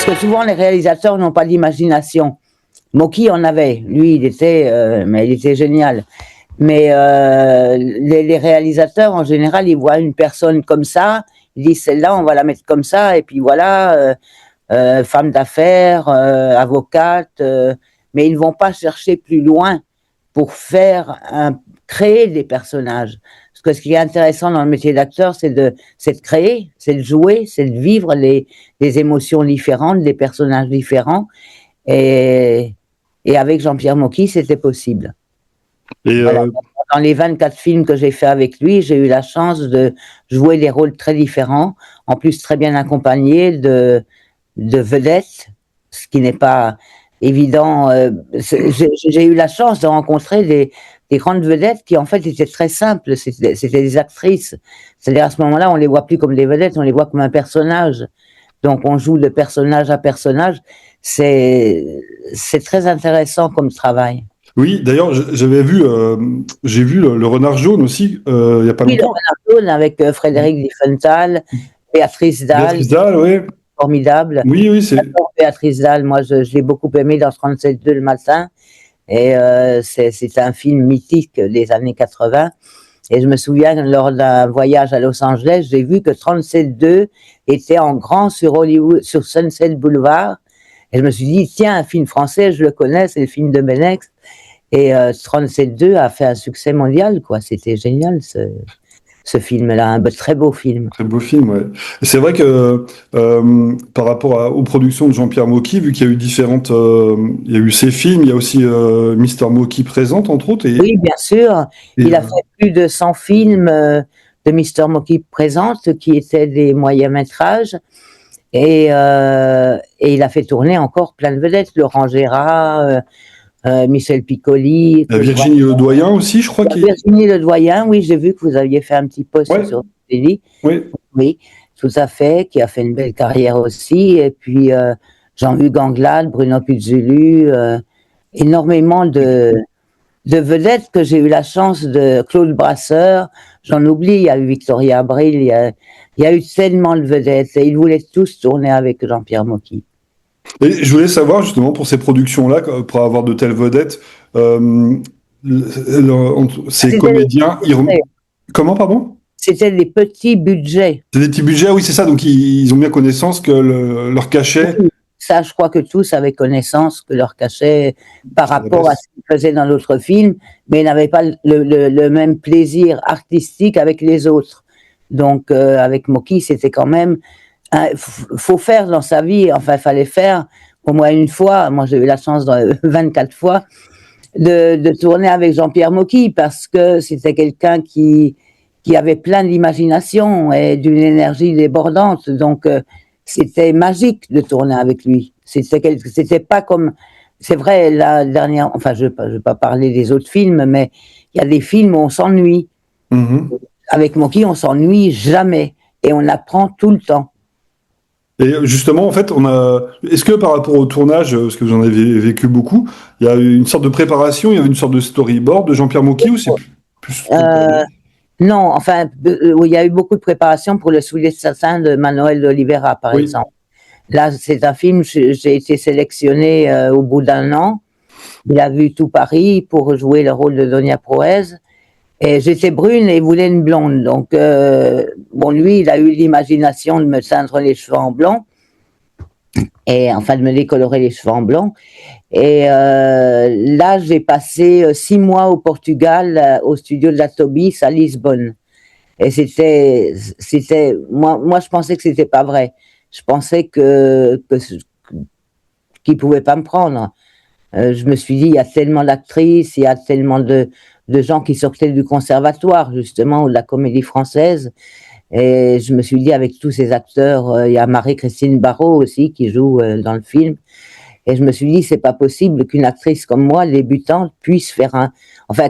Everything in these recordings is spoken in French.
Parce que souvent, les réalisateurs n'ont pas d'imagination. Moki en avait. Lui, il était génial. Mais les réalisateurs, en général, ils voient une personne comme ça, ils disent celle-là, on va la mettre comme ça, et puis voilà, femme d'affaires, avocate, mais ils ne vont pas chercher plus loin pour créer des personnages. Parce que ce qui est intéressant dans le métier d'acteur, c'est de créer, c'est de jouer, c'est de vivre des émotions différentes, des personnages différents. Et avec Jean-Pierre Mocky, c'était possible. Et voilà. Dans les 24 films que j'ai fait avec lui, j'ai eu la chance de jouer des rôles très différents, en plus très bien accompagné de vedettes, ce qui n'est pas évident. J'ai eu la chance de rencontrer des grandes vedettes qui en fait étaient très simples, c'était des actrices. C'est-à-dire à ce moment-là, on les voit plus comme des vedettes, on les voit comme un personnage. Donc on joue de personnage à personnage. C'est très intéressant comme travail. oui, d'ailleurs, j'ai vu le Renard jaune aussi, il n'y a pas longtemps. Oui, le Renard jaune avec Frédéric Diefenthal, Béatrice Dalle. Béatrice Dalle, oui. Formidable. Oui, c'est. Béatrice Dalle, moi je l'ai beaucoup aimé dans 37.2 le matin. Et c'est un film mythique des années 80. Et je me souviens, lors d'un voyage à Los Angeles, j'ai vu que 37.2 était en grand sur Hollywood, sur Sunset Boulevard. Et je me suis dit, tiens, un film français, je le connais, c'est le film de Benex. Et 37.2 a fait un succès mondial, quoi. C'était génial, ce film-là, un très beau film. Très beau film, ouais. C'est vrai que par rapport aux productions de Jean-Pierre Mocky, vu qu'il y a eu il y a eu ses films, il y a aussi Mister Mocky présente, entre autres. Oui, bien sûr. Il a fait plus de 100 films de Mister Mocky présente, qui étaient des moyens métrages. Et il a fait tourner encore plein de vedettes, Laurent Gérard, Michel Piccoli. Virginie Ledoyen aussi, je crois. Virginie Ledoyen, oui, j'ai vu que vous aviez fait un petit post sur Télé. Oui, tout à fait, qui a fait une belle carrière aussi. Et puis Jean-Hugues Anglade, Bruno Pizzulu, énormément de vedettes que j'ai eu la chance de... Claude Brasseur, j'en oublie, il y a eu Victoria Abril, il y a eu tellement de vedettes et ils voulaient tous tourner avec Jean-Pierre Mocky. Et je voulais savoir justement pour ces productions-là, pour avoir de telles vedettes, ces comédiens... Comment, pardon ? C'était des petits budgets. C'est des petits budgets, oui, c'est ça. Donc ils ont bien connaissance que leur cachet... Oui, ça, je crois que tous avaient connaissance que leur cachet, par rapport à ce qu'ils faisaient dans l'autre film, mais ils n'avaient pas le même plaisir artistique avec les autres. Donc avec Mocky, c'était quand même... faut faire dans sa vie, enfin, il fallait faire au moins une fois. Moi, j'ai eu la chance 24 fois de tourner avec Jean-Pierre Mocky parce que c'était quelqu'un qui avait plein d'imagination et d'une énergie débordante. Donc, c'était magique de tourner avec lui. C'était pas comme... C'est vrai, la dernière... Enfin, je vais pas parler des autres films, mais il y a des films où on s'ennuie. Mm-hmm. Avec Mocky, on s'ennuie jamais. Et on apprend tout le temps. Et justement, en fait, est-ce que par rapport au tournage, parce que vous en avez vécu beaucoup, il y a une sorte de préparation, il y avait une sorte de storyboard de Jean-Pierre Mocky ou c'est plus non, enfin, il y a eu beaucoup de préparation pour Le Soulier de satin de Manuel de Oliveira, par exemple. Là, c'est un film, j'ai été sélectionnée au bout d'un an. Il a vu tout Paris pour jouer le rôle de Donia Proez. Et j'étais brune et il voulait une blonde. Donc, lui, il a eu l'imagination de me teindre les cheveux en blanc. Et enfin, de me décolorer les cheveux en blanc. Et là, j'ai passé 6 mois au Portugal, au studio de la Tobis à Lisbonne. Et moi, je pensais que c'était pas vrai. Je pensais qu'il pouvait pas me prendre. Je me suis dit, il y a tellement d'actrices, il y a tellement de gens qui sortaient du conservatoire, justement, ou de la comédie française. Et je me suis dit, avec tous ces acteurs, il y a Marie-Christine Barrault aussi qui joue dans le film. Et je me suis dit, c'est pas possible qu'une actrice comme moi, débutante, puisse faire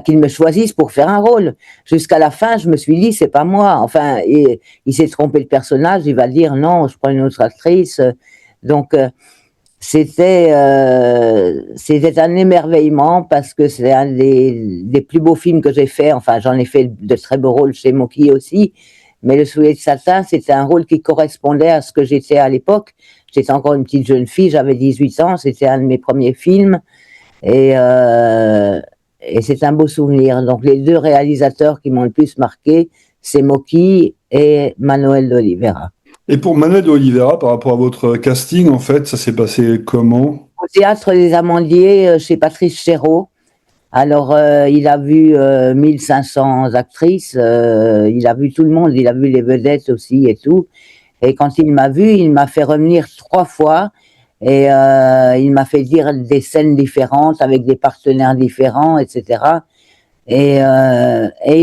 qu'il me choisisse pour faire un rôle. Jusqu'à la fin, je me suis dit, c'est pas moi. Enfin, il s'est trompé de personnage, il va dire, non, je prends une autre actrice. Donc, c'était un émerveillement parce que c'est un des plus beaux films que j'ai fait. Enfin, j'en ai fait de très beaux rôles chez Mocky aussi. Mais le Soulier de satin, c'était un rôle qui correspondait à ce que j'étais à l'époque. J'étais encore une petite jeune fille, j'avais 18 ans, c'était un de mes premiers films. Et c'est un beau souvenir. Donc les deux réalisateurs qui m'ont le plus marqué, c'est Mocky et Manuel de Oliveira. Et pour Manuel de Oliveira, par rapport à votre casting, en fait, ça s'est passé comment? Au Théâtre des Amandiers, chez Patrice Chéreau. Alors, il a vu 1500 actrices, il a vu tout le monde, il a vu les vedettes aussi et tout. Et quand il m'a vu, il m'a fait revenir 3 fois et il m'a fait dire des scènes différentes avec des partenaires différents, etc. Et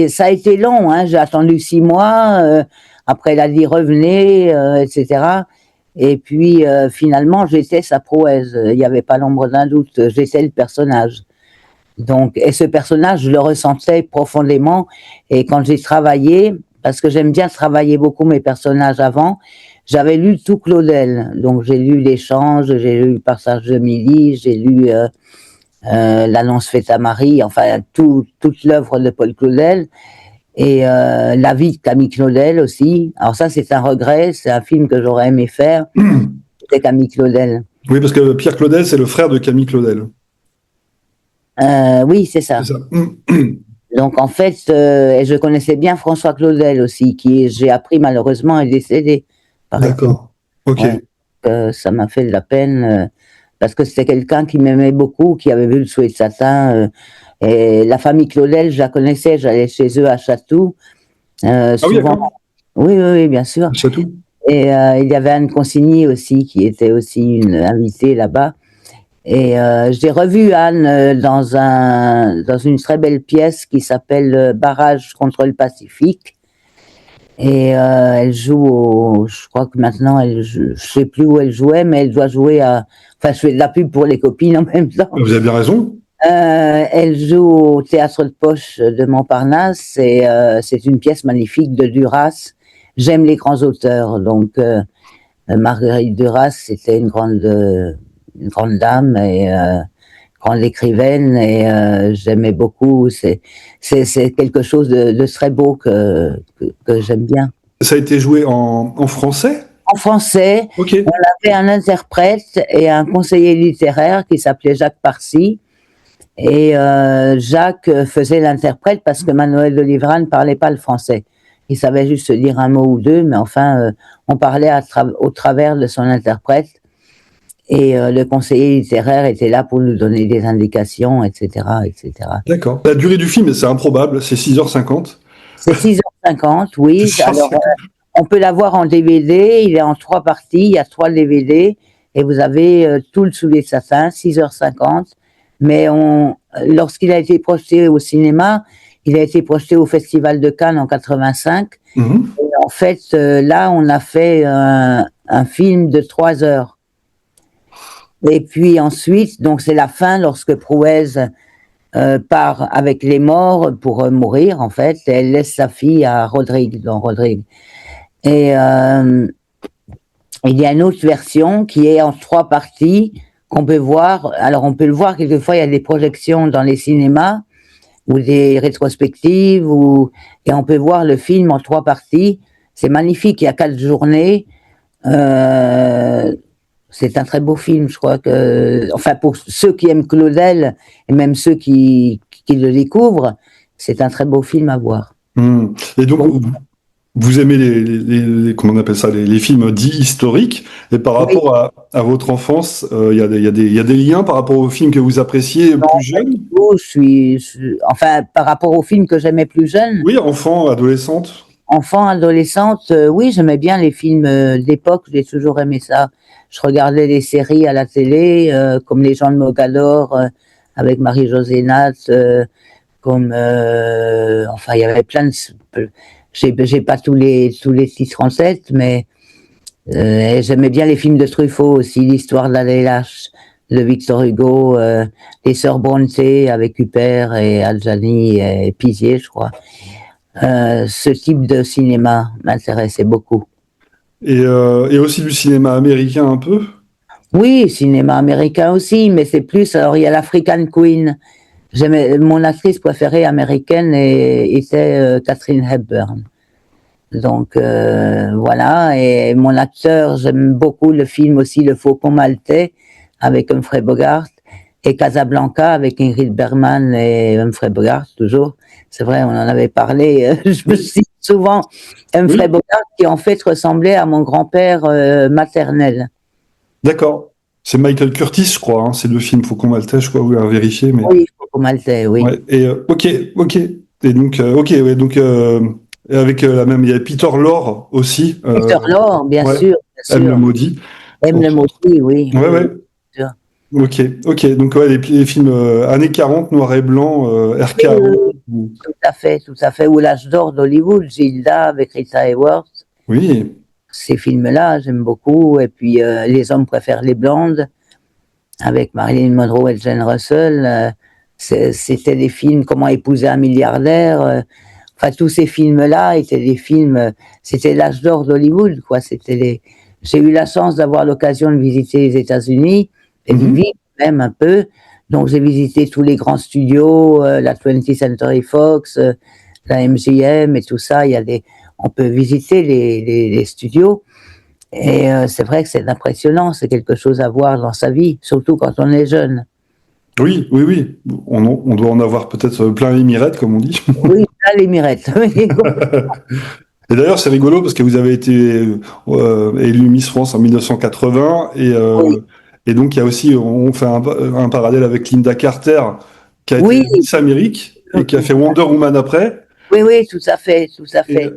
ça a été long, hein. J'ai attendu 6 mois. Après, il a dit revenez, etc. Et puis finalement, j'étais sa prouesse. Il n'y avait pas l'ombre d'un doute. J'étais le personnage. Donc, et ce personnage, je le ressentais profondément. Et quand j'ai travaillé, parce que j'aime bien travailler beaucoup mes personnages avant, j'avais lu tout Claudel. Donc, j'ai lu L'échange, j'ai lu Le passage de Milly, j'ai lu L'annonce faite à Marie, enfin, toute l'œuvre de Paul Claudel. Et La vie de Camille Claudel aussi. Alors ça, c'est un regret, c'est un film que j'aurais aimé faire. C'était Camille Claudel. Oui, parce que Pierre Claudel, c'est le frère de Camille Claudel. Oui, c'est ça. C'est ça. Donc en fait, et je connaissais bien François Claudel aussi, qui j'ai appris malheureusement est décédé. D'accord. Ok. Ouais, ça m'a fait de la peine parce que c'était quelqu'un qui m'aimait beaucoup, qui avait vu Le Souhait de satin. Et la famille Claudel, je la connaissais, j'allais chez eux à Chatou. Souvent. Oui, bien sûr. Chatou. Et il y avait Anne Consigny aussi, qui était aussi une invitée là-bas. Et j'ai revu Anne dans une très belle pièce qui s'appelle Barrage contre le Pacifique. Et elle joue je crois que maintenant, je sais plus où elle jouait, mais elle doit jouer enfin, je fais de la pub pour les copines en même temps. Vous avez bien raison. Elle joue au Théâtre de Poche de Montparnasse et c'est une pièce magnifique de Duras. J'aime les grands auteurs, donc Marguerite Duras, c'était une grande dame et grande écrivaine et j'aimais beaucoup. C'est quelque chose de très beau que j'aime bien. Ça a été joué en français? En français, okay. On avait un interprète et un conseiller littéraire qui s'appelait Jacques Parcy. Et Jacques faisait l'interprète parce que Manuel de Oliveira ne parlait pas le français. Il savait juste se dire un mot ou deux, mais enfin, on parlait au travers de son interprète. Et le conseiller littéraire était là pour nous donner des indications, etc., etc. D'accord. La durée du film, c'est improbable, c'est 6h50. C'est 6h50, oui. Alors, on peut l'avoir en DVD, il est en 3 parties, il y a 3 DVD, et vous avez tout Le Soulier de satin, 6h50. Mais lorsqu'il a été projeté au cinéma, il a été projeté au Festival de Cannes en 85. Et en fait, là, on a fait un film de 3 heures. Et puis ensuite, donc c'est la fin lorsque Prouez part avec les morts pour mourir, en fait, et elle laisse sa fille à Rodrigue, dans Rodrigue. Et il y a une autre version qui est en 3 parties, qu'on peut voir. Alors, on peut le voir quelquefois, il y a des projections dans les cinémas ou des rétrospectives et on peut voir le film en 3 parties. C'est magnifique, il y a 4 journées. C'est un très beau film, je crois que, enfin, pour ceux qui aiment Claudel et même ceux qui le découvrent, c'est un très beau film à voir. Et donc, vous aimez comment on appelle ça, les films dits historiques, et par rapport à votre enfance, il y a des liens par rapport aux films que vous appréciez plus jeunes? Enfin, par rapport aux films que j'aimais plus jeunes. Oui, enfant, adolescente. Enfant, adolescente, oui, j'aimais bien les films d'époque, j'ai toujours aimé ça. Je regardais des séries à la télé, comme Les gens de Mogador, avec Marie-Josée Nat, comme, enfin, il y avait plein de, j'ai pas tous les titres en tête, mais j'aimais bien les films de Truffaut aussi, L'histoire de la lâche de Victor Hugo, Les Sœurs Brontë avec Huppert et Adjani et Pizier, je crois. Ce type de cinéma m'intéressait beaucoup. Et aussi du cinéma américain un peu? Oui, cinéma américain aussi, mais c'est plus, alors il y a l'African Queen. Mon actrice préférée américaine était Katharine Hepburn. Donc voilà, et mon acteur, j'aime beaucoup le film aussi Le Faucon Maltais avec Humphrey Bogart et Casablanca avec Ingrid Bergman et Humphrey Bogart, toujours. C'est vrai, on en avait parlé. Je me cite souvent Humphrey Bogart qui en fait ressemblait à mon grand-père maternel. D'accord. C'est Michael Curtis, je crois. Hein. C'est le film Faucon Maltais, je crois, vous à vérifier. Mais... Oui, Faucon Maltais, oui. Ouais, et ok. Et donc, ouais, donc et avec la même, il y a Peter Lorre aussi. Peter Lorre, bien Ouais, sûr, bien M le sûr. maudit. M le maudit, oui. Ouais, Oui, ouais. bien sûr. Ok. Donc, ouais, les films années 40, noir et blanc, RKO. Tout à fait, tout à fait. Ou l'âge d'or d'Hollywood, Gilda avec Rita Hayworth. Oui. Ces films-là, j'aime beaucoup. Et puis, Les hommes préfèrent les blondes avec Marilyn Monroe et Jane Russell. C'était des films Comment épouser un milliardaire. Enfin, tous ces films-là étaient des films. C'était l'âge d'or d'Hollywood, quoi. J'ai eu la chance d'avoir l'occasion de visiter les États-Unis et d'y vivre même un peu. Donc, j'ai visité tous les grands studios, la 20th Century Fox, la MGM et tout ça. On peut visiter les studios. Et c'est vrai que c'est impressionnant, c'est quelque chose à voir dans sa vie, surtout quand on est jeune. Oui. On doit en avoir peut-être plein les mirettes, comme on dit. Oui, là, les mirettes. Et d'ailleurs, c'est rigolo parce que vous avez été élue Miss France en 1980 Oui. Et donc il y a aussi, on fait un parallèle avec Linda Carter qui a été Oui. Miss Amérique et qui a fait Wonder Woman après. Oui, tout à fait, tout à Et, fait.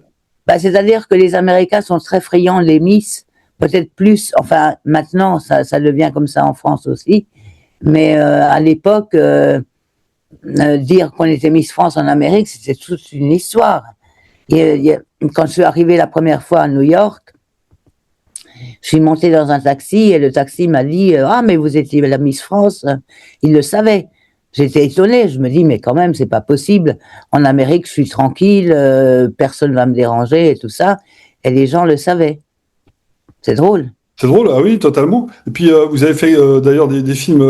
Bah, c'est-à-dire que les Américains sont très friands des Miss, peut-être plus, enfin maintenant ça devient comme ça en France aussi, mais à l'époque, dire qu'on était Miss France en Amérique, c'était toute une histoire. Quand je suis arrivée la première fois à New York, je suis montée dans un taxi et le taxi m'a dit ah mais vous étiez la Miss France. Il le savait. J'étais étonnée. Je me dis mais quand même c'est pas possible. En Amérique je suis tranquille, personne va me déranger et tout ça. Et les gens le savaient. C'est drôle. c'est drôle, ah oui, totalement. Et puis vous avez fait d'ailleurs des films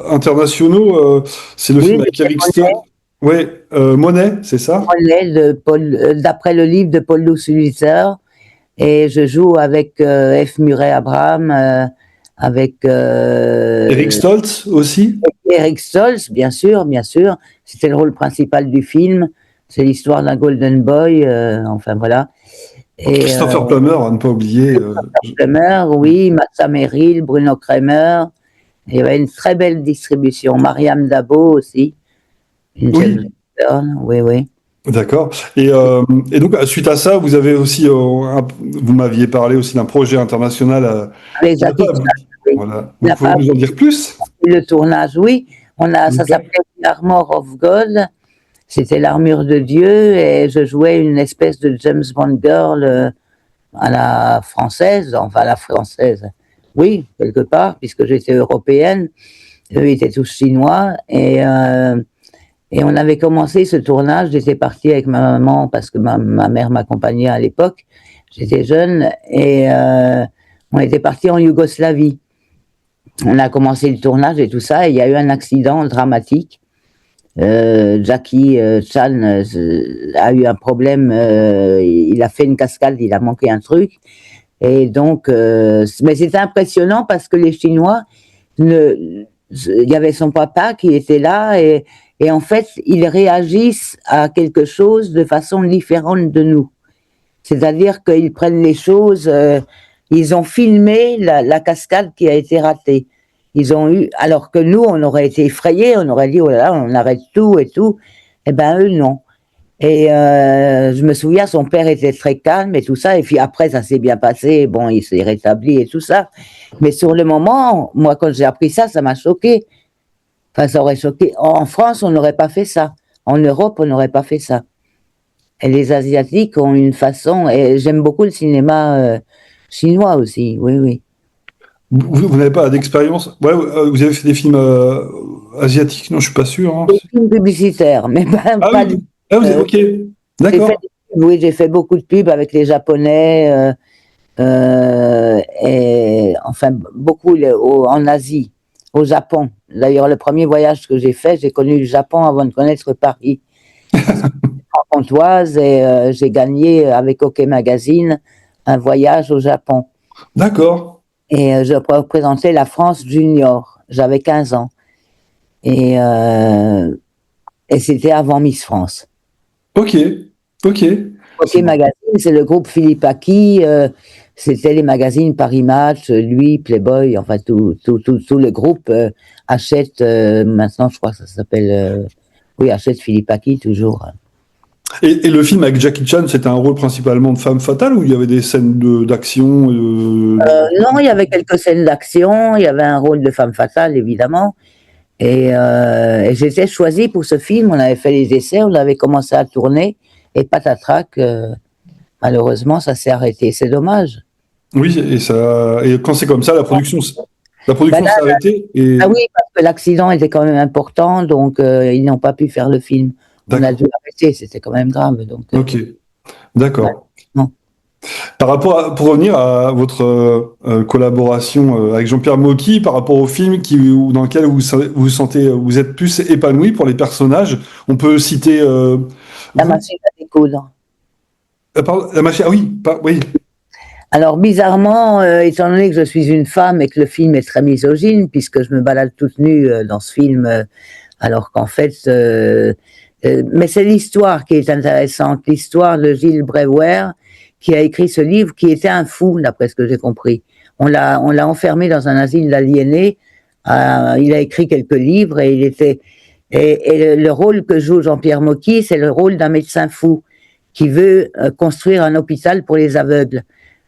internationaux. C'est le Oui, film avec j'ai fait Eric Stoltz. Ouais, Monet, c'est ça? d'après le livre de Paul Lussulitzer. Et je joue avec F. Murray Abraham, avec Eric Stoltz aussi? Eric Stoltz, bien sûr, bien sûr. C'était le rôle principal du film. C'est l'histoire d'un Golden Boy, enfin voilà. Et Christopher Plummer, à ne pas oublier. Plummer, oui, Massa Merrill, Bruno Kremer. Il y avait une très belle distribution. Mariam Dabo aussi, une Oui. jeune girl, oui, oui. D'accord. Et donc, suite à ça, vous avez aussi, vous m'aviez parlé aussi d'un projet international Avec qui n'a Jackie pas Chan, abouti. oui. Voilà. Il Vous n'a pouvez pas nous en dire plus? le tournage, oui. Ça s'appelait Armor of God. C'était l'armure de Dieu et je jouais une espèce de James Bond girl à la française, enfin à la française. Oui, quelque part, puisque j'étais européenne. Eux étaient tous chinois et on avait commencé ce tournage. J'étais partie avec ma maman parce que ma mère m'accompagnait à l'époque. J'étais jeune et on était parti en Yougoslavie. On a commencé le tournage et tout ça, et il y a eu un accident dramatique. Jackie Chan a eu un problème, il a fait une cascade, il a manqué un truc. Et donc, mais c'était impressionnant parce que les Chinois, il y avait son papa qui était là et en fait, ils réagissent à quelque chose de façon différente de nous. C'est-à-dire qu'ils prennent les choses, ils ont filmé la cascade qui a été ratée. Alors que nous, on aurait été effrayés, on aurait dit, oh là là, on arrête tout et tout. Eh ben, eux, non. Et je me souviens, son père était très calme et tout ça. Et puis après, ça s'est bien passé. Bon, il s'est rétabli et tout ça. Mais sur le moment, moi, quand j'ai appris ça, ça m'a choqué. Enfin, ça aurait choqué. En France, on n'aurait pas fait ça. En Europe, on n'aurait pas fait ça. Et les Asiatiques ont une façon. Et j'aime beaucoup le cinéma chinois aussi. Oui, oui. Vous n'avez pas d'expérience? Ouais, vous avez fait des films asiatiques? Non, je suis pas sûr. Hein. Des films publicitaires, mais Ah pas oui. Ah, vous êtes ok. D'accord. oui, j'ai fait beaucoup de pubs avec les Japonais et enfin beaucoup en Asie, au Japon. D'ailleurs, le premier voyage que j'ai fait, j'ai connu le Japon avant de connaître Paris. Pontoise et j'ai gagné avec OK Magazine un voyage au Japon. D'accord. Et je représentais la France junior. J'avais 15 ans. Et c'était avant Miss France. Ok. Ok. OK Magazine, c'est le groupe Philippe Aki. C'était les magazines Paris Match, lui, Playboy, enfin tout le groupe achète, maintenant je crois que ça s'appelle, oui, achète Philippe Aki toujours. Et le film avec Jackie Chan, c'était un rôle principalement de femme fatale ou il y avait des scènes d'action Non, il y avait quelques scènes d'action, il y avait un rôle de femme fatale évidemment. Et j'étais choisie pour ce film, on avait fait les essais, on avait commencé à tourner, et patatrac, malheureusement ça s'est arrêté, c'est dommage. Oui, et quand c'est comme ça, la Ben production là, s'est arrêtée ah oui, parce que l'accident était quand même important, donc ils n'ont pas pu faire le film. On a d'accord. dû arrêter, c'était quand même grave. Donc, Ok, ouais, d'accord. non. Pour revenir à votre collaboration avec Jean-Pierre Mocky, par rapport au film dans lequel vous êtes plus épanoui pour les personnages, on peut citer La vous, machine à découdre. pardon, la machine. Ah oui, oui. Alors bizarrement, étant donné que je suis une femme et que le film est très misogyne, puisque je me balade toute nue dans ce film, alors qu'en fait, mais c'est l'histoire qui est intéressante, l'histoire de Gilles Breuer, qui a écrit ce livre, qui était un fou, d'après ce que j'ai compris. On l'a enfermé dans un asile d'aliénés. Il a écrit quelques livres et et le rôle que joue Jean-Pierre Mocky, c'est le rôle d'un médecin fou qui veut construire un hôpital pour les aveugles.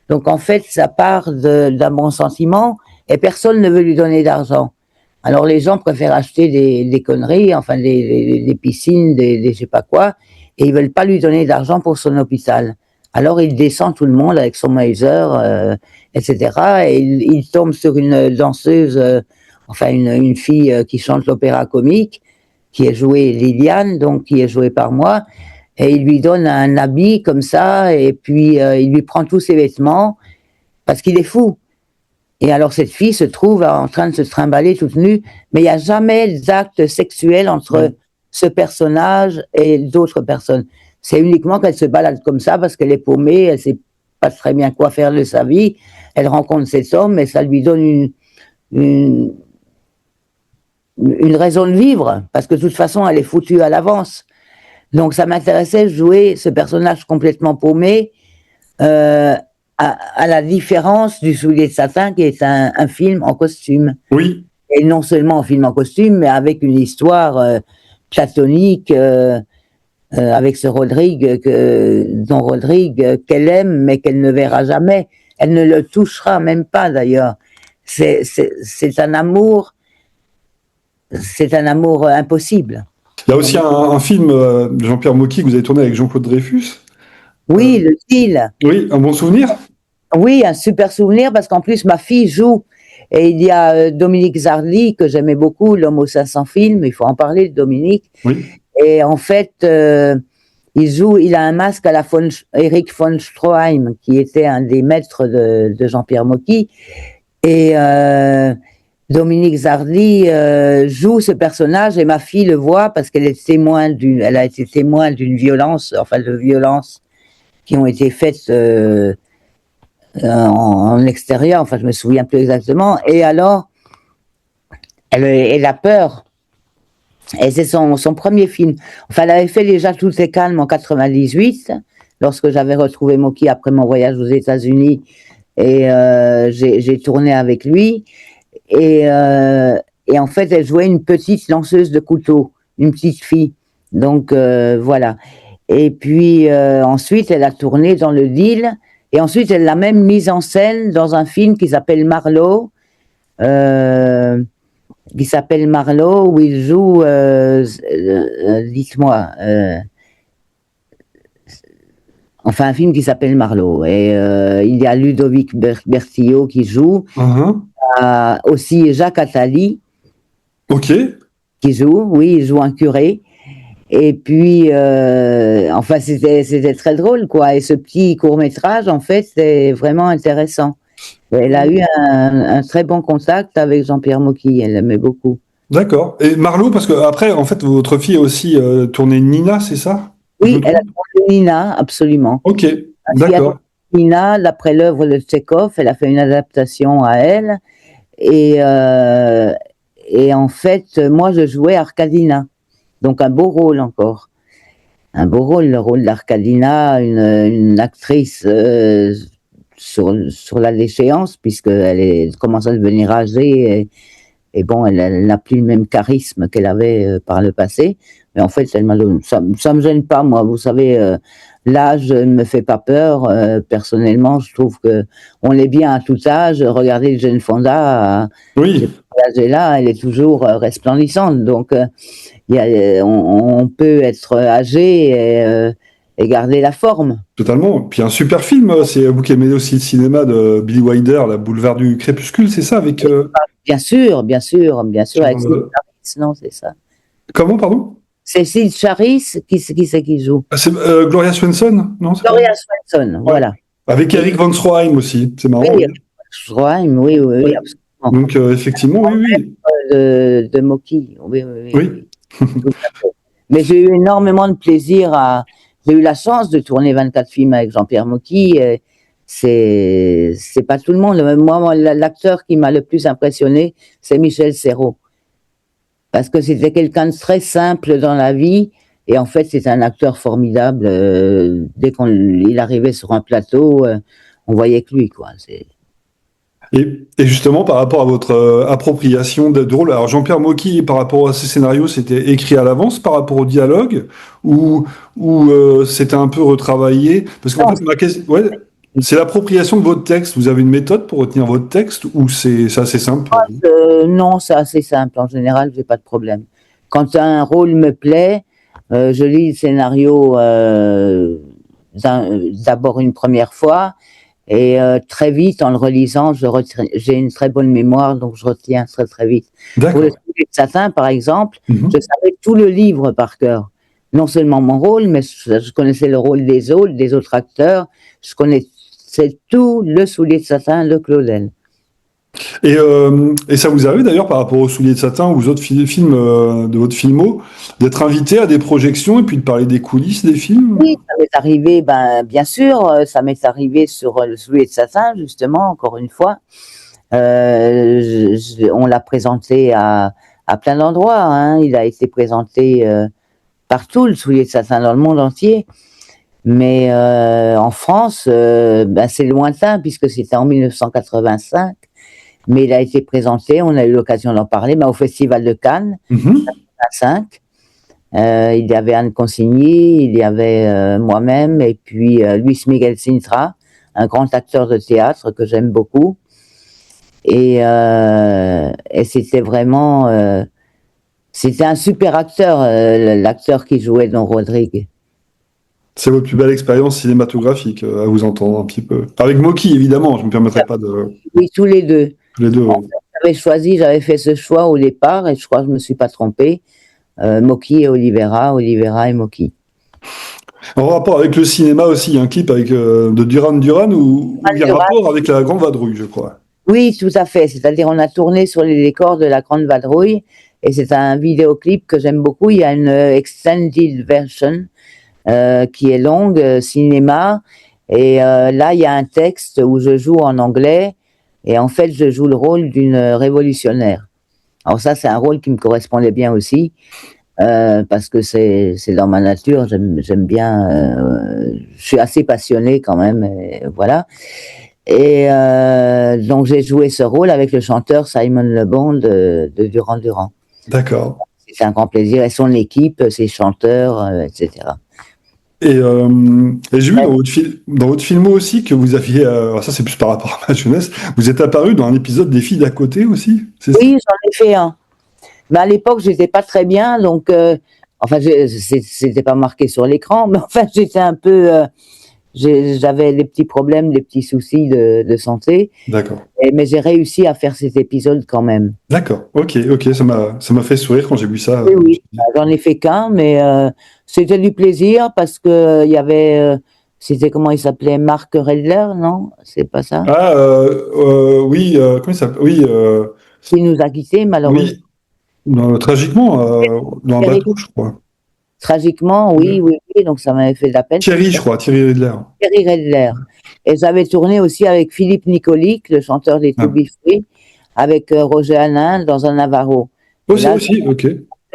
Donc en fait, ça part d'un bon sentiment et personne ne veut lui donner d'argent. Alors les gens préfèrent acheter des conneries, enfin des piscines, des je sais pas quoi, et ils veulent pas lui donner d'argent pour son hôpital. Alors il descend tout le monde avec son Meiser, etc. Et il tombe sur une danseuse, enfin une fille qui chante l'opéra comique, qui est jouée Liliane, donc qui est jouée par moi. Et il lui donne un habit comme ça, et puis il lui prend tous ses vêtements, parce qu'il est fou. Et alors cette fille se trouve en train de se trimballer toute nue, mais il n'y a jamais d'acte sexuel entre ce personnage et d'autres personnes. C'est uniquement qu'elle se balade comme ça, parce qu'elle est paumée, elle ne sait pas très bien quoi faire de sa vie, elle rencontre cet homme, et ça lui donne une raison de vivre, parce que de toute façon, elle est foutue à l'avance. Donc ça m'intéressait de jouer ce personnage complètement paumé, à la différence du Soulier de Satin, qui est un film en costume. Oui. Et non seulement un film en costume, mais avec une histoire platonique, avec ce Rodrigue, dont Rodrigue, qu'elle aime, mais qu'elle ne verra jamais. Elle ne le touchera même pas, d'ailleurs. C'est un amour impossible. Il y a aussi un film de Jean-Pierre Mocky que vous avez tourné avec Jean-Claude Dreyfus. Oui, le style. Oui, un bon souvenir? Oui, un super souvenir, parce qu'en plus, ma fille joue. Et il y a Dominique Zardy, que j'aimais beaucoup, l'homme aux 500 films, il faut en parler de Dominique. Oui. Et en fait, il a un masque à la Eric von Stroheim, qui était un des maîtres de Jean-Pierre Mocky. Et Dominique Zardy joue ce personnage, et ma fille le voit parce qu'elle est elle a été témoin d'une violence, enfin de violences qui ont été faites en extérieur, enfin je me souviens plus exactement. Et alors, elle a peur. Et c'est son premier film. Enfin, elle avait fait déjà Tout est calme en 98, lorsque j'avais retrouvé Mocky après mon voyage aux États-Unis, et j'ai tourné avec lui. Et en fait, elle jouait une petite lanceuse de couteau, une petite fille. Donc voilà. Et puis ensuite, elle a tourné dans Le Deal. Et ensuite, elle l'a même mise en scène dans un film qui s'appelle Marlowe. Où il joue, dites-moi, enfin un film qui s'appelle Marlowe. Et il y a Ludovic Bertillot qui joue, aussi Jacques Attali, qui joue, oui, il joue un curé. Et puis, enfin, c'était très drôle, quoi. Et ce petit court-métrage, en fait, c'est vraiment intéressant. Elle a eu un très bon contact avec Jean-Pierre Mocky, elle l'aimait beaucoup. D'accord. Et Marlowe, parce que après, en fait, votre fille a aussi tourné Nina, c'est ça? Oui, elle a tourné Nina, absolument. Ok, Il y a d'accord. Nina, d'après l'œuvre de Tchekhov, elle a fait une adaptation à elle. Et, euh, et en fait, moi, je jouais Arkadina. Donc, un beau rôle encore. Un beau rôle, le rôle d'Arkadina, une actrice sur la déchéance, puisqu'elle commence à devenir âgée. Et bon, elle n'a plus le même charisme qu'elle avait par le passé. Mais en fait, ça me gêne pas, moi. Vous savez, l'âge ne me fait pas peur. Personnellement, je trouve que on est bien à tout âge. Regardez Jane Fonda, Oui, cet âge-là, elle est toujours resplendissante. Donc, on peut être âgé et garder la forme. totalement. Puis un super film, c'est vous qui aimez aussi le cinéma de Billy Wilder, La Boulevard du Crépuscule, c'est ça avec Bien sûr, bien sûr, bien sûr, sur, avec Cécile Charis, non, c'est ça. comment, pardon? Cécile Charis, qui c'est qui joue? Ah, c'est Gloria Swanson, non, c'est pas? Gloria Swanson, Ouais. voilà. Avec Et, Eric Van Stroheim aussi, c'est marrant. oui, Oui. Schreim, oui, oui, oui, Ouais. absolument. Donc effectivement, oui, oui, De Moki, oui, oui, oui, oui. oui, tout à fait. Mais j'ai eu énormément de plaisir j'ai eu la chance de tourner 24 films avec Jean-Pierre Mocky. C'est pas tout le monde. Moi, l'acteur qui m'a le plus impressionné, c'est Michel Serrault. Parce que c'était quelqu'un de très simple dans la vie. Et en fait, c'est un acteur formidable. Dès qu'il arrivait sur un plateau, on voyait que lui, quoi. Et justement, par rapport à votre appropriation de rôle, alors Jean-Pierre Mocky, par rapport à ces scénarios, c'était écrit à l'avance par rapport au dialogue ou c'était un peu retravaillé? Parce qu'en Non, fait, ma question, ouais, c'est l'appropriation de votre texte. Vous avez une méthode pour retenir votre texte ou c'est assez simple pour vous? non, c'est assez simple. En général, j'ai pas de problème. Quand un rôle me plaît, je lis le scénario d'abord une première fois et très vite, en le relisant, j'ai une très bonne mémoire, donc je retiens très très vite. Pour le D'accord. Soulier de Satin, par exemple, je Mhm. savais tout le livre par cœur. Non seulement mon rôle, mais je connaissais le rôle des autres acteurs. Je connaissais tout le Soulier de Satin de Claudel. Et ça vous arrive d'ailleurs par rapport aux Souliers de Satin ou aux autres films de votre filmo, d'être invité à des projections et puis de parler des coulisses des films? Oui, ça m'est arrivé, ben, bien sûr, ça m'est arrivé sur le Soulier de Satin, justement, encore une fois. On l'a présenté à plein d'endroits, hein. Il a été présenté partout, le Soulier de Satin, dans le monde entier. Mais en France, ben, c'est lointain, puisque c'était en 1985. Mais il a été présenté, on a eu l'occasion d'en parler, ben, au Festival de Cannes, Mhm. 85. Il y avait Anne Consigny, il y avait moi-même, et puis Luis Miguel Sintra, un grand acteur de théâtre que j'aime beaucoup. Et c'était vraiment, c'était un super acteur, l'acteur qui jouait Don Rodrigue. C'est votre plus belle expérience cinématographique, à vous entendre un petit peu. Avec Moki, évidemment, je ne me permettrai pas de... Oui, tous les deux. tous les deux. En fait, j'avais fait ce choix au départ, et je crois que je me suis pas trompée. Moki et Olivera, Olivera et Moki. En rapport avec le cinéma aussi, il y a un clip avec, de Duran Duran où il y a un rapport avec la Grande Vadrouille, je crois. Oui, tout à fait. C'est-à-dire, on a tourné sur les décors de la Grande Vadrouille, et c'est un vidéoclip que j'aime beaucoup. Il y a une extended version qui est longue, cinéma, et là, il y a un texte où je joue en anglais, et en fait, je joue le rôle d'une révolutionnaire. Alors ça, c'est un rôle qui me correspondait bien aussi, parce que c'est dans ma nature. J'aime bien. Je suis assez passionnée quand même, et voilà. Et donc j'ai joué ce rôle avec le chanteur Simon Le Bon de Duran Duran. D'accord. C'est un grand plaisir. Et son équipe, ses chanteurs, etc. Et j'ai vu dans votre film aussi que vous aviez, alors ça c'est plus par rapport à ma jeunesse, vous êtes apparu dans un épisode des Filles d'à côté aussi, c'est ça? Oui, j'en ai fait un. Mais à l'époque, j'étais pas très bien, donc enfin, c'était pas marqué sur l'écran, mais enfin, j'étais un peu, j'avais des petits problèmes, des petits soucis de santé, D'accord. mais j'ai réussi à faire cet épisode quand même. D'accord. Ok, ok, ça m'a fait sourire quand j'ai vu ça. Oui, oui, j'en ai fait qu'un, mais c'était du plaisir parce que il y avait, c'était comment il s'appelait, Marc Redler, non? C'est pas ça? Ah, oui, comment il s'appelle? Oui, Qui nous a quittés malheureusement. oui, tragiquement, dans un Eric, bateau, je crois. Tragiquement, oui, oui, oui, donc ça m'avait fait de la peine. Thierry, je crois, Thierry Redler. Thierry Redler. Et j'avais tourné aussi avec Philippe Nicolic, le chanteur des To Be Free, avec Roger Hanin dans un Navarro. Aussi, ok.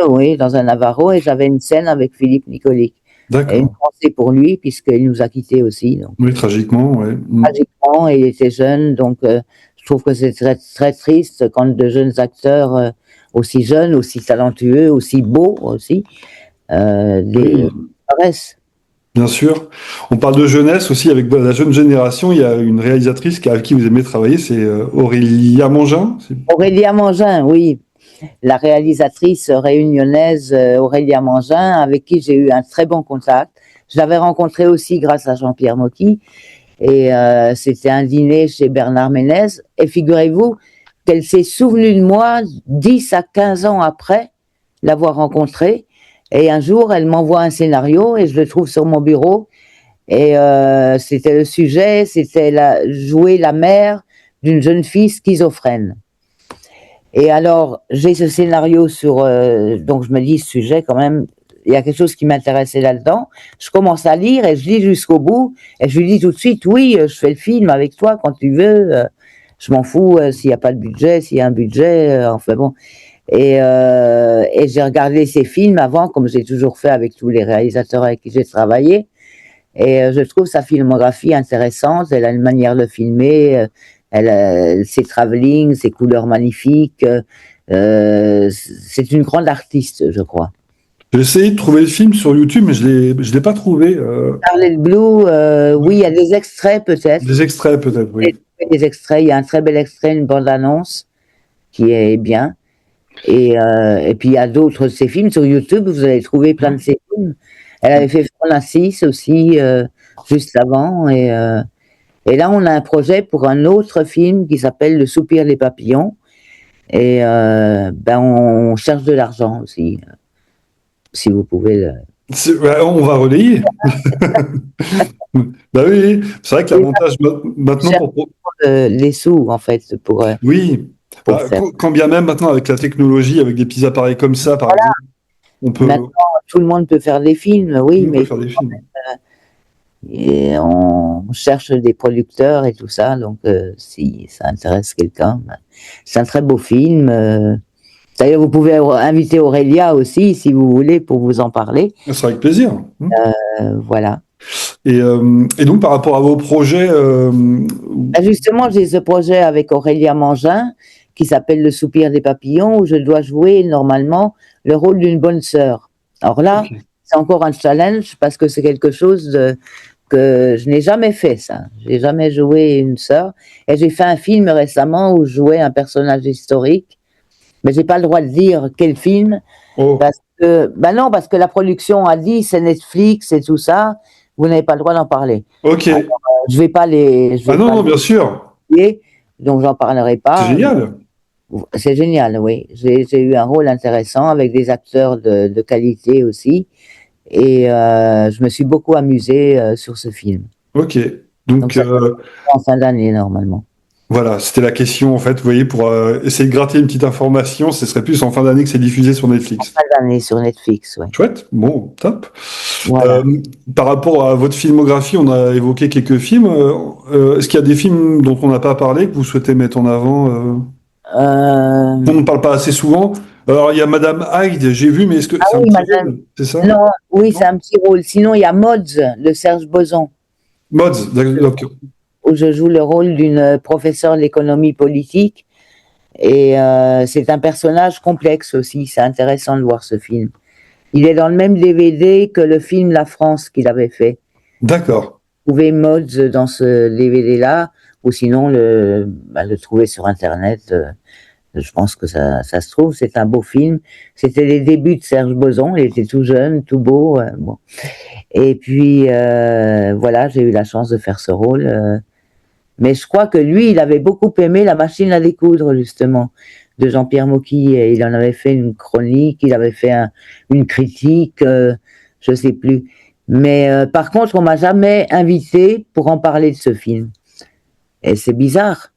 Oui, dans un Navarro, et j'avais une scène avec Philippe Nicolic. D'accord. Et une pensée pour lui, puisqu'il nous a quittés aussi. Donc, oui, tragiquement, ouais. Tragiquement, et il était jeune, donc je trouve que c'est très, très triste quand de jeunes acteurs aussi jeunes, aussi talentueux, aussi beaux aussi, disparaissent. Bien sûr. On parle de jeunesse aussi, avec la jeune génération. Il y a une réalisatrice avec qui vous aimez travailler, c'est Aurélia Mangin. Aurélia Mangin, oui. La réalisatrice réunionnaise Aurélia Mangin, avec qui j'ai eu un très bon contact. Je l'avais rencontrée aussi grâce à Jean-Pierre Mocky. Et c'était un dîner chez Bernard Ménez. Et figurez-vous qu'elle s'est souvenue de moi 10 à 15 ans après l'avoir rencontrée. Et un jour, elle m'envoie un scénario et je le trouve sur mon bureau. Et c'était le sujet, c'était jouer la mère d'une jeune fille schizophrène. Et alors, j'ai ce scénario donc je me dis, ce sujet quand même, il y a quelque chose qui m'intéressait là-dedans. Je commence à lire et je lis jusqu'au bout. Et je lui dis tout de suite, oui, je fais le film avec toi quand tu veux. Je m'en fous s'il n'y a pas de budget, s'il y a un budget. Enfin bon. Et j'ai regardé ses films avant, comme j'ai toujours fait avec tous les réalisateurs avec qui j'ai travaillé. Et je trouve sa filmographie intéressante. Elle a une manière de filmer. Ses travelling, ses couleurs magnifiques. C'est une grande artiste, je crois. J'ai essayé de trouver le film sur YouTube, mais je l'ai pas trouvé. Scarlet Blue, oui, il y a des extraits peut-être. Des extraits peut-être, oui. Des extraits, il y a un très bel extrait, une bande-annonce qui est bien. Et puis il y a d'autres de ses films sur YouTube, vous allez trouver plein de ses films. Elle avait fait Front Narcisse aussi, juste avant. Et là, on a un projet pour un autre film qui s'appelle Le Soupir des papillons. Et on cherche de l'argent aussi, si vous pouvez. On va relayer. Bah oui, c'est vrai que l'avantage maintenant pour les sous en fait pour. Oui. Quand bien même maintenant avec la technologie, avec des petits appareils comme ça, par exemple, on peut. Maintenant, tout le monde peut faire des films, oui, mais faire des films. Et on cherche des producteurs et tout ça, donc si ça intéresse quelqu'un, c'est un très beau film. D'ailleurs, vous pouvez inviter Aurélia aussi, si vous voulez, pour vous en parler. Ça sera avec plaisir. Voilà. Et donc, par rapport à vos projets... Justement, j'ai ce projet avec Aurélia Mangin, qui s'appelle Le Soupir des papillons, où je dois jouer normalement le rôle d'une bonne sœur. Alors là, c'est encore un challenge, parce que c'est quelque chose que je n'ai jamais fait, ça. J'ai jamais joué une sœur. Et j'ai fait un film récemment où je jouais un personnage historique, mais j'ai pas le droit de dire quel film, parce que la production a dit c'est Netflix et tout ça, vous n'avez pas le droit d'en parler. Ok. Alors, je vais pas les. Non, bien sûr. Donc j'en parlerai pas. C'est génial. C'est génial, oui. J'ai eu un rôle intéressant avec des acteurs de qualité aussi. Et je me suis beaucoup amusée sur ce film. Ok. Donc ça en fin d'année, normalement. Voilà, c'était la question, en fait. Vous voyez, pour essayer de gratter une petite information, ce serait plus en fin d'année que c'est diffusé sur Netflix. En fin d'année sur Netflix, oui. Chouette, bon, top. Voilà. Par rapport à votre filmographie, on a évoqué quelques films. Est-ce qu'il y a des films dont on n'a pas parlé, que vous souhaitez mettre en avant On ne parle pas assez souvent. Alors, il y a Madame Hyde, j'ai vu, mais est-ce que c'est un petit rôle, c'est ça? Non, oui, c'est un petit rôle. Sinon, il y a Mods de Serge Boson. Mods, d'accord. Où je joue le rôle d'une professeure d'économie politique. Et c'est un personnage complexe aussi. C'est intéressant de voir ce film. Il est dans le même DVD que le film La France qu'il avait fait. D'accord. Vous pouvez Mods dans ce DVD-là, ou sinon le trouver sur Internet. Je pense que ça se trouve. C'est un beau film. C'était les débuts de Serge Boson. Il était tout jeune, tout beau. Bon. Et puis voilà, j'ai eu la chance de faire ce rôle. Mais je crois que lui, il avait beaucoup aimé La machine à découdre, justement, de Jean-Pierre Mocky. Et il en avait fait une chronique, il avait fait une critique, je sais plus. Mais par contre, on m'a jamais invité pour en parler de ce film. Et c'est bizarre.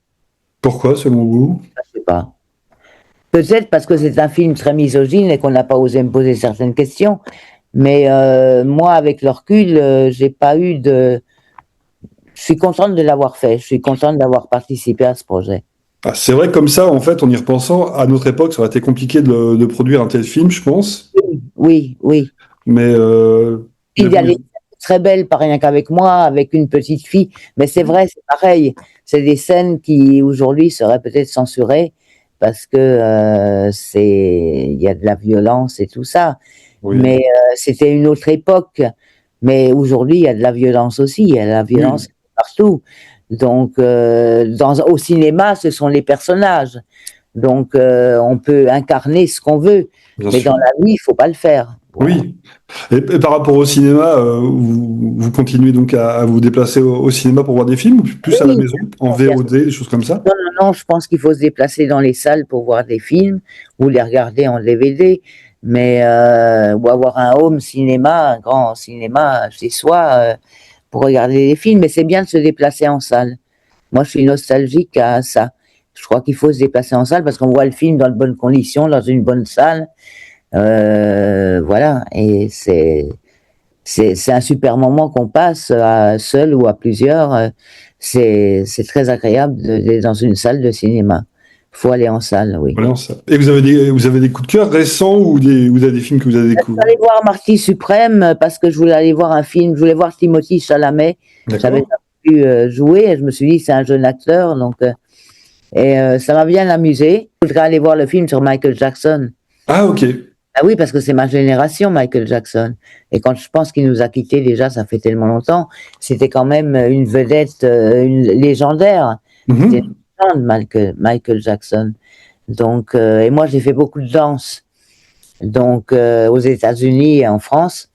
Pourquoi, selon vous? Je sais pas. Peut-être parce que c'est un film très misogyne et qu'on n'a pas osé me poser certaines questions. Mais moi, avec le recul, j'ai pas eu de... Je suis contente de l'avoir fait. Je suis contente d'avoir participé à ce projet. Ah, c'est vrai que comme ça, en fait, en y repensant, à notre époque, ça aurait été compliqué de produire un tel film, je pense. Oui, oui. Mais, Il y a bon. des scènes très belles, pas rien qu'avec moi, avec une petite fille. Mais c'est vrai, c'est pareil. C'est des scènes qui, aujourd'hui, seraient peut-être censurées parce que il y a de la violence et tout ça. Oui, Mais c'était une autre époque. Mais aujourd'hui, il y a de la violence aussi. Il y a de la oui, violence partout. Donc, au cinéma, ce sont les personnages. Donc, on peut incarner ce qu'on veut. bien Mais dans sûr. la vie, il faut pas le faire. Voilà. Oui. Et par rapport au cinéma, vous continuez donc à vous déplacer au cinéma pour voir des films ou plus à la Oui, maison, en VOD, des choses comme ça? non, non, non, je pense qu'il faut se déplacer dans les salles pour voir des films ou les regarder en DVD, mais ou avoir un home cinéma, un grand cinéma chez soi pour regarder des films. Mais c'est bien de se déplacer en salle. Moi, je suis nostalgique à ça. Je crois qu'il faut se déplacer en salle parce qu'on voit le film dans de bonnes conditions, dans une bonne salle. Voilà, et c'est un super moment qu'on passe à seul ou à plusieurs. C'est très agréable d'être dans une salle de cinéma. Faut aller en salle, oui. Voilà, ça. Et vous avez des coups de cœur récents ou vous avez des films que vous avez Je découverts? suis allée voir Marty Suprême parce que je voulais aller voir un film. Je voulais voir Timothée Chalamet. J'avais D'accord. pas pu jouer et je me suis dit c'est un jeune acteur, donc ça m'a bien amusé. Je voudrais aller voir le film sur Michael Jackson. Ah, ok. Ah oui, parce que c'est ma génération, Michael Jackson. Et quand je pense qu'il nous a quittés déjà, ça fait tellement longtemps, c'était quand même une vedette une légendaire. C'était une Mhm. légende, Michael Jackson. Donc, et moi, j'ai fait beaucoup de danse, donc aux États-Unis et en France.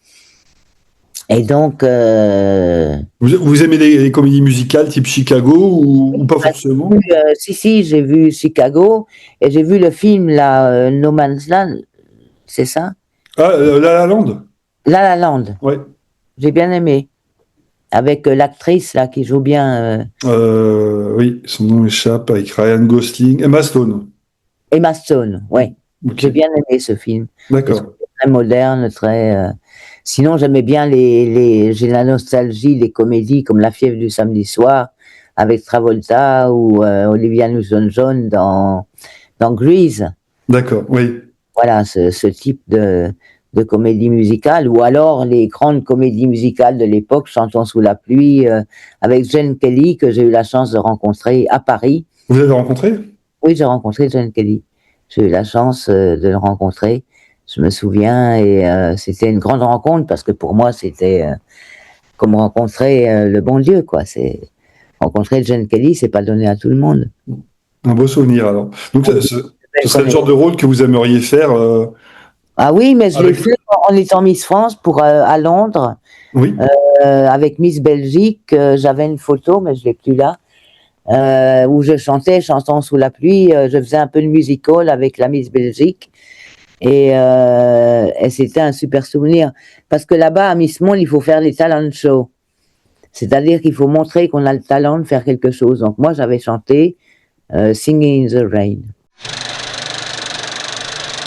Et donc, Vous aimez les comédies musicales type Chicago ou pas forcément? si, j'ai vu Chicago et j'ai vu le film là, No Man's Land, c'est ça? Ah, La La Land? La La Land. Ouais. J'ai bien aimé. Avec l'actrice là qui joue bien Oui, son nom échappe avec Ryan Gosling. Emma Stone. Emma Stone, ouais. Ok, J'ai bien aimé ce film. Et d'accord. très moderne, très. Sinon, j'aimais bien j'ai la nostalgie des comédies comme La fièvre du samedi soir avec Travolta ou Olivia Newton-John dans Grease. D'accord, oui. Voilà, ce type de comédie musicale, ou alors les grandes comédies musicales de l'époque, Chantons sous la pluie, avec Gene Kelly, que j'ai eu la chance de rencontrer à Paris. Vous l'avez rencontré? Oui, j'ai rencontré Gene Kelly. J'ai eu la chance de le rencontrer, je me souviens, et c'était une grande rencontre, parce que pour moi, c'était comme rencontrer le bon Dieu, quoi. Rencontrer Gene Kelly, c'est pas donné à tout le monde. Un beau souvenir alors. Donc ce serait le Belle genre de rôle que vous aimeriez faire Ah oui, mais je l'ai avec... fait en étant Miss France à Londres, Oui, avec Miss Belgique. J'avais une photo, mais je l'ai plus là, où je chantais Chansons sous la pluie. Je faisais un peu de musical avec la Miss Belgique. Et c'était un super souvenir. Parce que là-bas, à Miss Monde, il faut faire des talent shows. C'est-à-dire qu'il faut montrer qu'on a le talent de faire quelque chose. Donc moi, j'avais chanté Singing in the Rain.